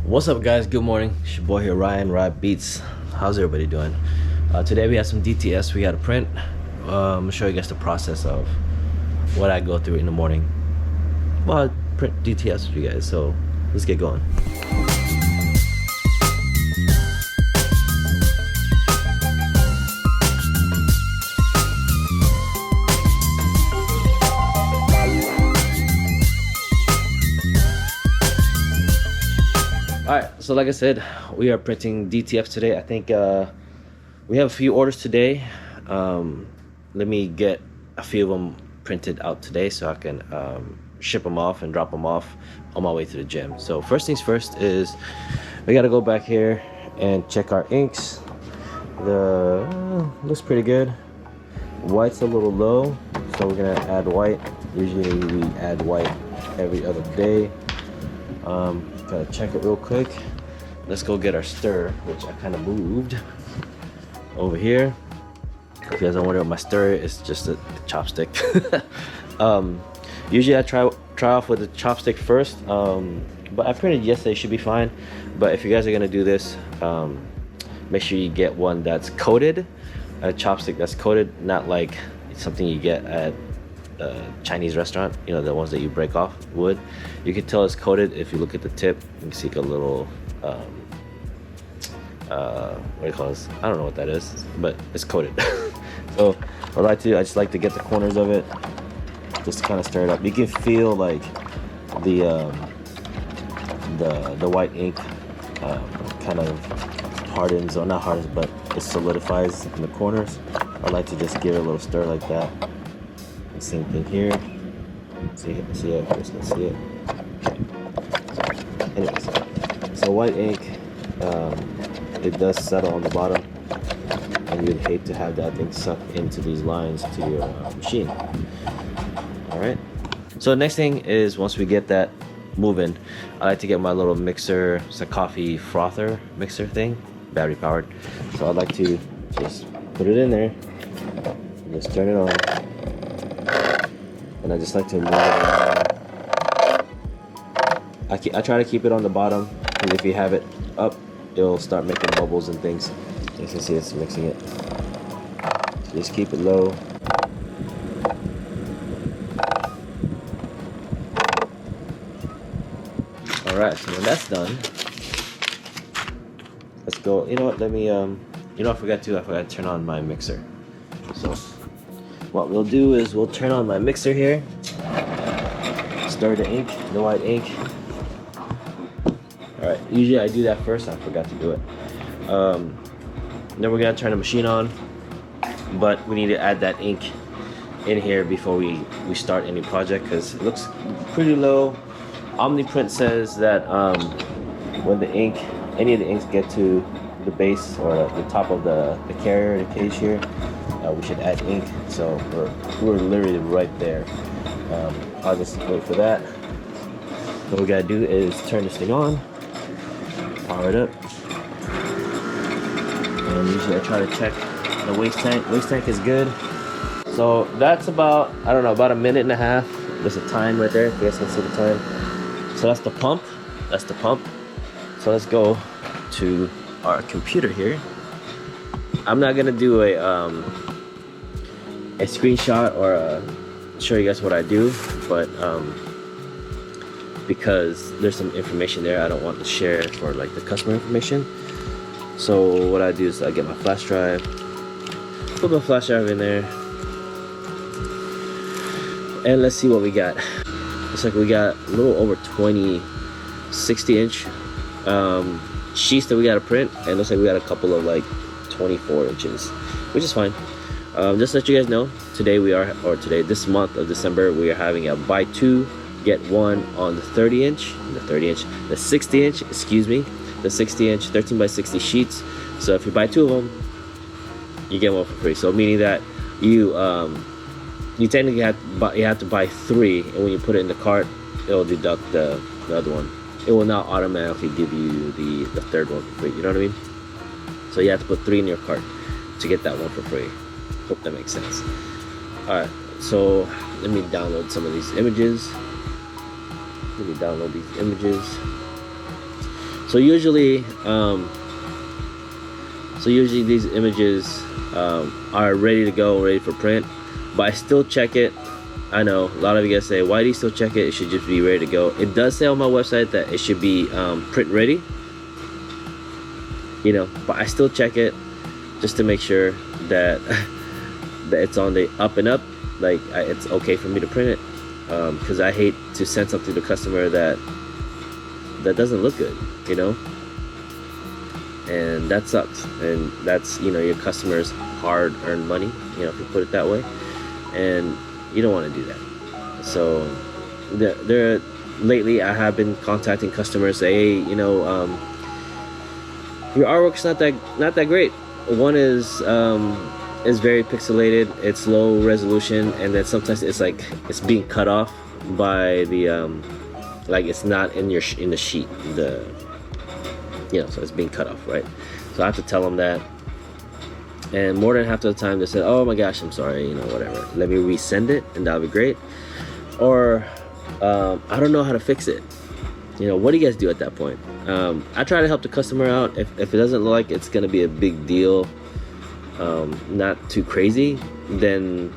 What's up, guys? Good morning. It's your boy here, RhyBeats. How's everybody doing? Today we have some DTFs we got to print. I'm gonna show you guys the process of what I go through in the morning. Well, I print DTFs for you guys, so let's get going. Alright, so like I said, we are printing DTF today. I think we have a few orders today. Let me get a few of them printed out today so I can ship them off and drop them off on my way to the gym. So first things first is we got to go back here and check our inks. Looks pretty good. White's a little low, so we're gonna add white. Usually we add white every other day. Gotta check it real quick. Let's go get our stir, which I kind of moved over here. If you guys don't wonder what my stir is, just a chopstick. Usually I try off with the chopstick first, but I printed yesterday, should be fine. But if you guys are gonna do this, make sure you get one that's coated, a chopstick that's coated, not like something you get at Chinese restaurant, you know, the ones that you break off wood. You can tell it's coated if you look at the tip. You can see a little what do you call this? I don't know what that is, but it's coated. So I just like to get the corners of it, just to kind of stir it up. You can feel like the white ink kind of hardens, or not hardens, but it solidifies in the corners. I like to just give it a little stir like that. Same thing here. See it? You guys can see it. Okay. Anyways, so white ink, it does settle on the bottom, and you'd hate to have that thing suck into these lines to your machine. All right. So the next thing is, once we get that moving, I like to get my little mixer. It's a coffee frother mixer thing, battery powered. So I'd like to just put it in there and just turn it on. And I just like to move it around. I try to keep it on the bottom, because if you have it up, it'll start making bubbles and things. You can see it's mixing it. So just keep it low. Alright, so when that's done, let's go. You know what, let me, I forgot to turn on my mixer. So what we'll do is we'll turn on my mixer here, stir the ink, the white ink. All right, usually I do that first. I forgot to do it. Then we're gonna turn the machine on, but we need to add that ink in here before we start any project, because it looks pretty low. OMNIPRINT says that when the ink, any of the inks get to the base or the top of the carrier, the cage here, we should add ink. So we're literally right there. I'll just wait for that. What we gotta do is turn this thing on, power it up, and usually I try to check the waste tank. Waste tank is good. So that's about, I don't know, about a minute and a half. There's a time right there, if you guys can see the time. So that's the pump. That's the pump. So let's go to our computer here. I'm not gonna do a screenshot or show you guys what I do, but because there's some information there I don't want to share for like the customer information. So what I do is I get my flash drive, put my flash drive in there, and let's see what we got. Looks like we got a little over 20 60-inch sheets that we got to print, and it looks like we got a couple of like 24 inches, which is fine. Just to let you guys know, this month of December, we are having a buy two get one on the 60 inch, excuse me, the 60 inch 13 by 60 sheets. So if you buy two of them, you get one for free. So meaning that you technically have to buy three, and when you put it in the cart, it'll deduct the other one. It will not automatically give you the third one for free. You know what I mean? So you have to put three in your cart to get that one for free. Hope that makes sense. Alright, so let me download some of these images. So usually these images are ready to go, ready for print, but I still check it. I know a lot of you guys say, why do you still check it? It should just be ready to go. It does say on my website that it should be print ready, you know, but I still check it just to make sure that that it's on the up and up, like it's okay for me to print it, because I hate to send something to the customer that doesn't look good, you know, and that sucks. And that's, you know, your customer's hard-earned money, you know, if you put it that way, and you don't want to do that. So lately I have been contacting customers, say, hey, you know, your artwork's not that great. One is very pixelated, it's low resolution, and then sometimes it's like it's being cut off by the like it's not in the sheet, you know, so it's being cut off, right? So I have to tell them that, and more than half of the time they say, oh my gosh, I'm sorry, you know, whatever, let me resend it and that'll be great. Or I don't know how to fix it. You know, what do you guys do at that point? I try to help the customer out. If it doesn't look like it's gonna be a big deal, not too crazy, then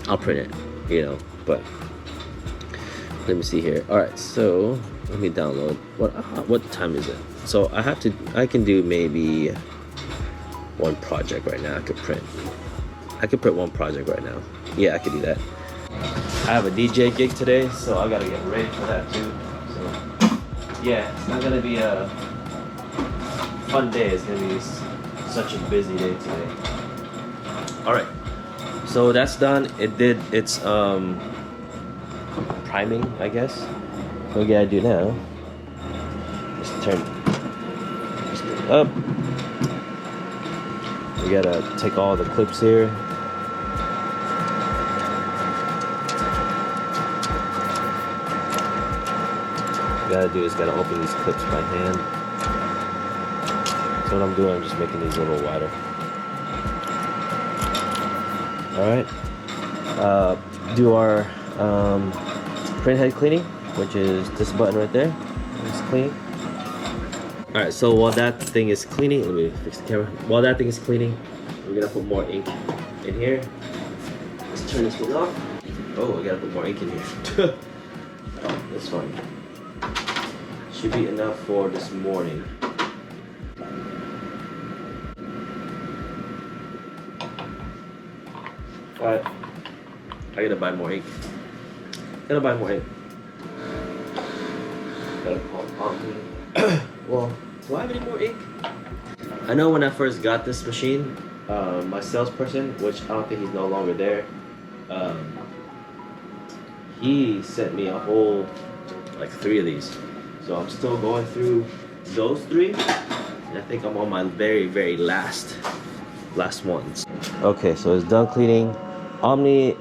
I'll print it, you know. But let me see here. All right, so let me download. What time is it? So I can do maybe one project right now. I could print one project right now. Yeah, I could do that. I have a DJ gig today, so I gotta get ready for that too. So yeah, it's not gonna be a fun day. It's gonna be such a busy day today. All right, so that's done. It's priming, I guess. What we gotta do now? Just turn it up. We gotta take all the clips here. Gotta do is gotta open these clips by hand. So what I'm doing, I'm just making these a little wider. All right. Do our print head cleaning, which is this button right there. It's cleaning. All right. So while that thing is cleaning, let me fix the camera. While that thing is cleaning, we're gonna put more ink in here. Let's turn this thing off. Oh, I gotta put more ink in here. Oh, that's fine. Should be enough for this morning. Alright, I gotta buy more ink. Gotta call Omni. Well, do I have any more ink? I know when I first got this machine, my salesperson, which I don't think he's no longer there, he sent me a whole, like 3 of these. So I'm still going through those 3, and I think I'm on my very, very last ones. Okay, so it's done cleaning. Omni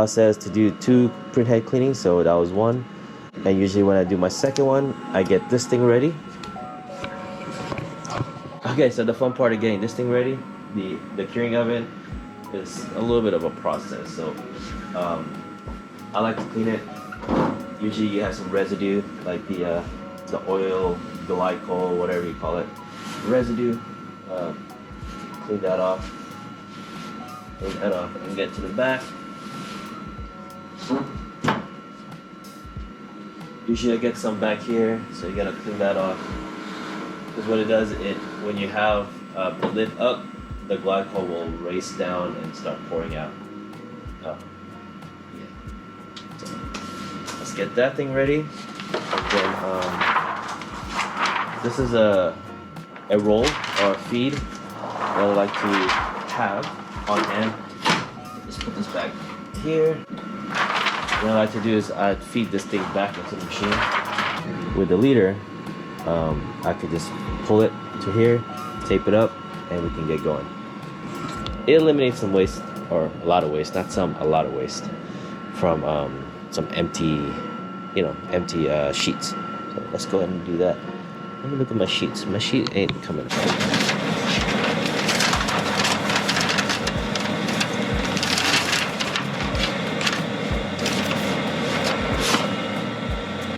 says to do 2 print head cleanings, so that was 1. And usually when I do my second one, I get this thing ready. Okay, so the fun part of getting this thing ready, the curing oven, is a little bit of a process. So I like to clean it. Usually you have some residue, like the oil, glycol, whatever you call it, residue. Clean that off. Clean that off and get to the back. Usually I get some back here, so you gotta clean that off. Because what it does, when you have the lid up, the glycol will race down and start pouring out. Yeah. So let's get that thing ready. And then this is a roll or a feed that I like to have on hand. Just put this back here. What I like to do is I feed this thing back into the machine. With the leader, I could just pull it to here, tape it up, and we can get going. It eliminates some waste, or a lot of waste, not some, a lot of waste from some empty sheets. So let's go ahead and do that. Let me look at my sheets. My sheet ain't coming apart.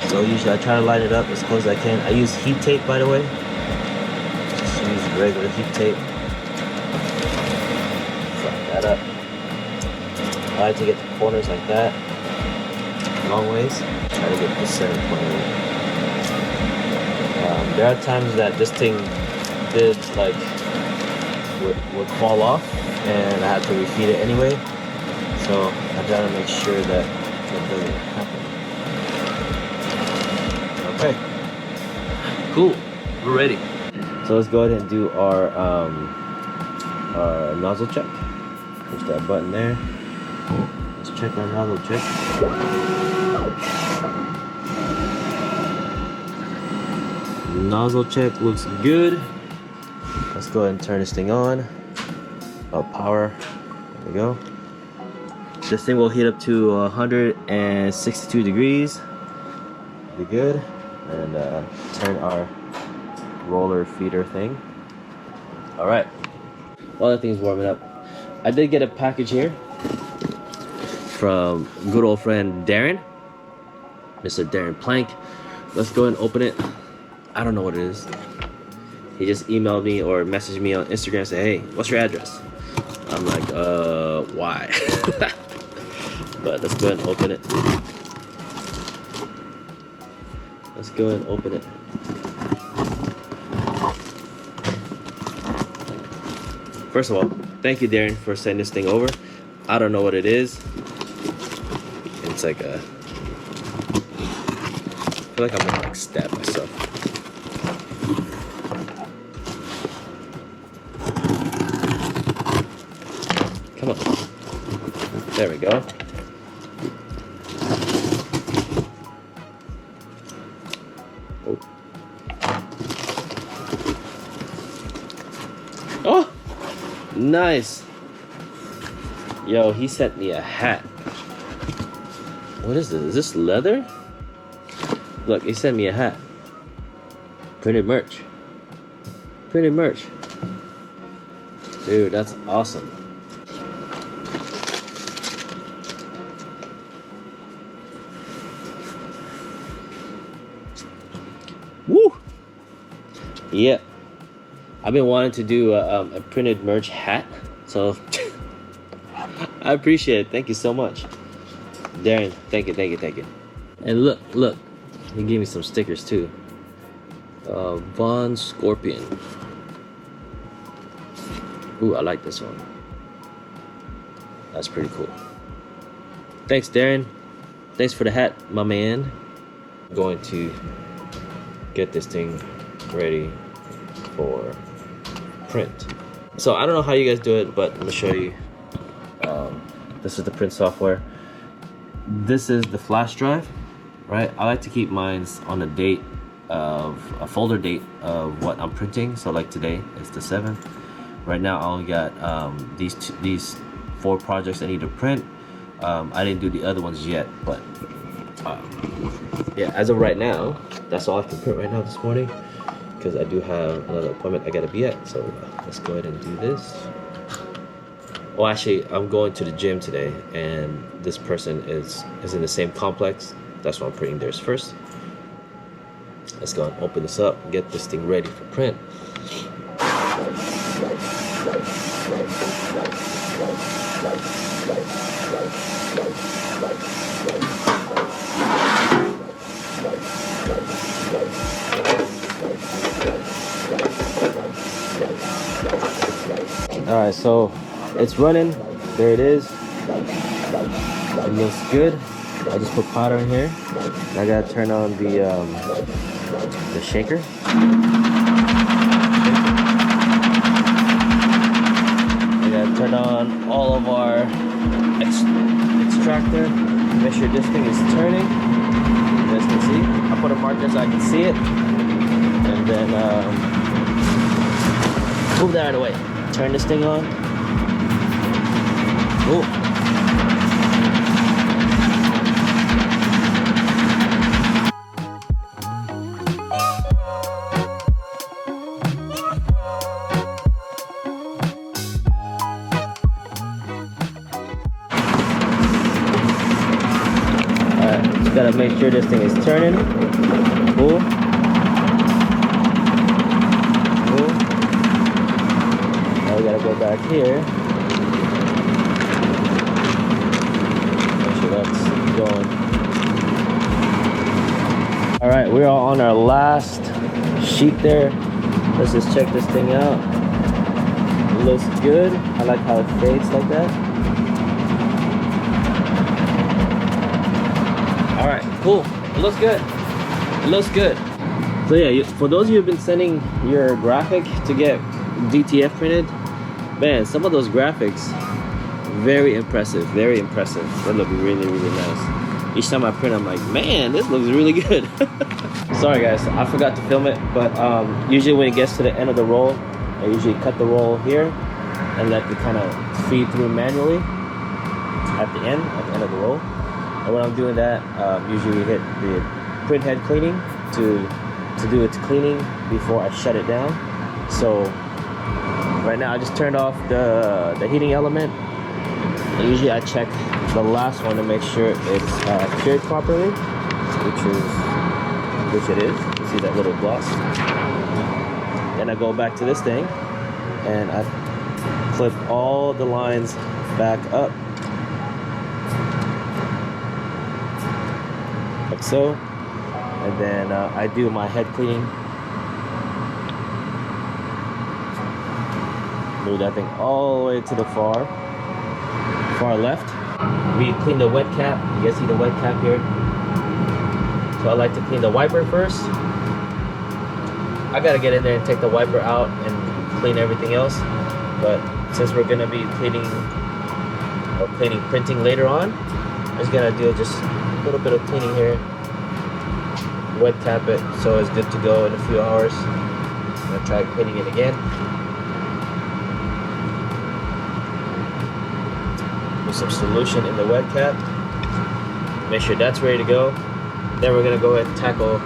So So usually I try to line it up as close as I can. I use heat tape, by the way. Just use regular heat tape. Flatten that up. I like to get the corners like that, long ways. Try to get the center corner. There are times that this thing did like would fall off, and I had to refeed it anyway. So I gotta make sure that that doesn't happen. Okay, cool, we're ready. So let's go ahead and do our nozzle check. Push that button there. Let's check our nozzle check. Nozzle check looks good. Let's go ahead and turn this thing on. Power. There we go. This thing will heat up to 162 degrees. Be good. And turn our roller feeder thing. All right. While that thing's warming up, I did get a package here from good old friend Darren, Mr. Darren Plank. Let's go and open it. I don't know what it is. He just emailed me or messaged me on Instagram and said, hey, what's your address? I'm like, why? But let's go ahead and open it. Let's go ahead and open it. First of all, thank you, Darren, for sending this thing over. I don't know what it is. It's like a... I feel like I'm gonna like stab myself. Come on. There we go. Oh. Oh! Nice. Yo, he sent me a hat. What is this? Is this leather? Look, he sent me a hat. Printed merch. Printed merch. Dude, that's awesome. Woo! Yeah. I've been wanting to do a printed merch hat, so I appreciate it. Thank you so much. Darren, thank you, thank you, thank you. And look, look. He gave me some stickers too. Von Scorpion. Ooh, I like this one. That's pretty cool. Thanks, Darren. Thanks for the hat, my man. I'm going to get this thing ready for print. So I don't know how you guys do it, but I'm gonna show you. This is the print software. This is the flash drive. Right, I like to keep mine on a date of a folder date of what I'm printing. So like today is the 7th. Right now I only got these 4 projects I need to print. I didn't do the other ones yet, but yeah, as of right now, that's all I can print right now this morning, because I do have another appointment I gotta be at. So let's go ahead and do this. Oh, actually, I'm going to the gym today, and this person is in the same complex. That's why I'm printing theirs first. Let's go and open this up and get this thing ready for print. All right, so it's running. There it is. It looks good. I just put powder in here. I gotta turn on the shaker. I gotta turn on all of our extractor. Make sure this thing is turning. You guys can see. I put a marker so I can see it. And then move that out of the way. Turn this thing on. Oh. Got a make sure this thing is turning. Cool. Cool. Now we gotta go back here. Make sure that's going. All right, we're all on our last sheet there. Let's just check this thing out. It looks good. I like how it fades like that. All right, cool. It looks good. It looks good. So yeah, for those of you who've been sending your graphic to get DTF printed, man, some of those graphics, very impressive, very impressive. They look really, really nice. Each time I print, I'm like, man, this looks really good. Sorry guys, I forgot to film it, but usually when it gets to the end of the roll, I usually cut the roll here and let it kind of feed through manually at the end of the roll. And when I'm doing that, usually we hit the print head cleaning to do its cleaning before I shut it down. So right now I just turned off the heating element. And usually I check the last one to make sure it's cured properly, which it is. You see that little gloss. Then I go back to this thing and I clip all the lines back up like so, and then I do my head cleaning. Move that thing all the way to the far left. We clean the wet cap. You guys see the wet cap here? So I like to clean the wiper first. I gotta get in there and take the wiper out and clean everything else. But since we're gonna be cleaning printing later on, I'm just gonna do just a little bit of cleaning here. Wet cap it so it's good to go in a few hours. I'm gonna try cleaning it again. Put some solution in the wet cap. Make sure that's ready to go. Then we're gonna go ahead and tackle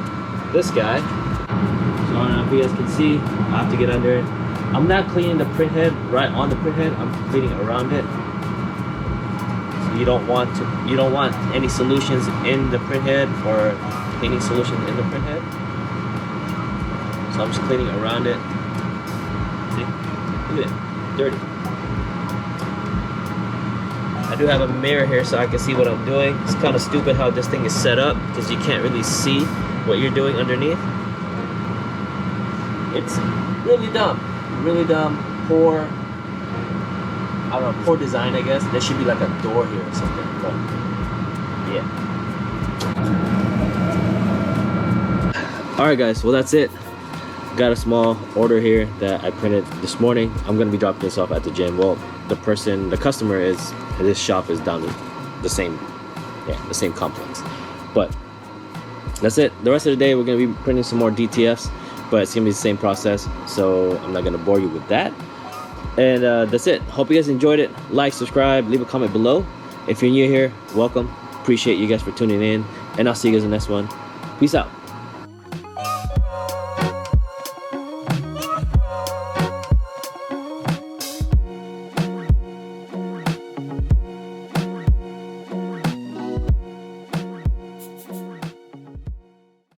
this guy. So I don't know if you guys can see, I have to get under it. I'm not cleaning the print head right on the print head, I'm cleaning around it. So you don't want any solutions in the print head or cleaning solution in the print head. So I'm just cleaning around it. See? Look at it, dirty. I do have a mirror here so I can see what I'm doing. It's kind of stupid how this thing is set up because you can't really see what you're doing underneath. It's really dumb, poor, I don't know, poor design I guess. There should be like a door here or something, but yeah. Alright guys, well that's it. Got a small order here that I printed this morning. I'm gonna be dropping this off at the gym. Well, the customer is, this shop is down the same complex. But that's it. The rest of the day we're gonna be printing some more DTFs, but it's gonna be the same process, so I'm not gonna bore you with that. And that's it. Hope you guys enjoyed it. Like, subscribe, leave a comment below. If you're new here, welcome. Appreciate you guys for tuning in, and I'll see you guys in the next one. Peace out.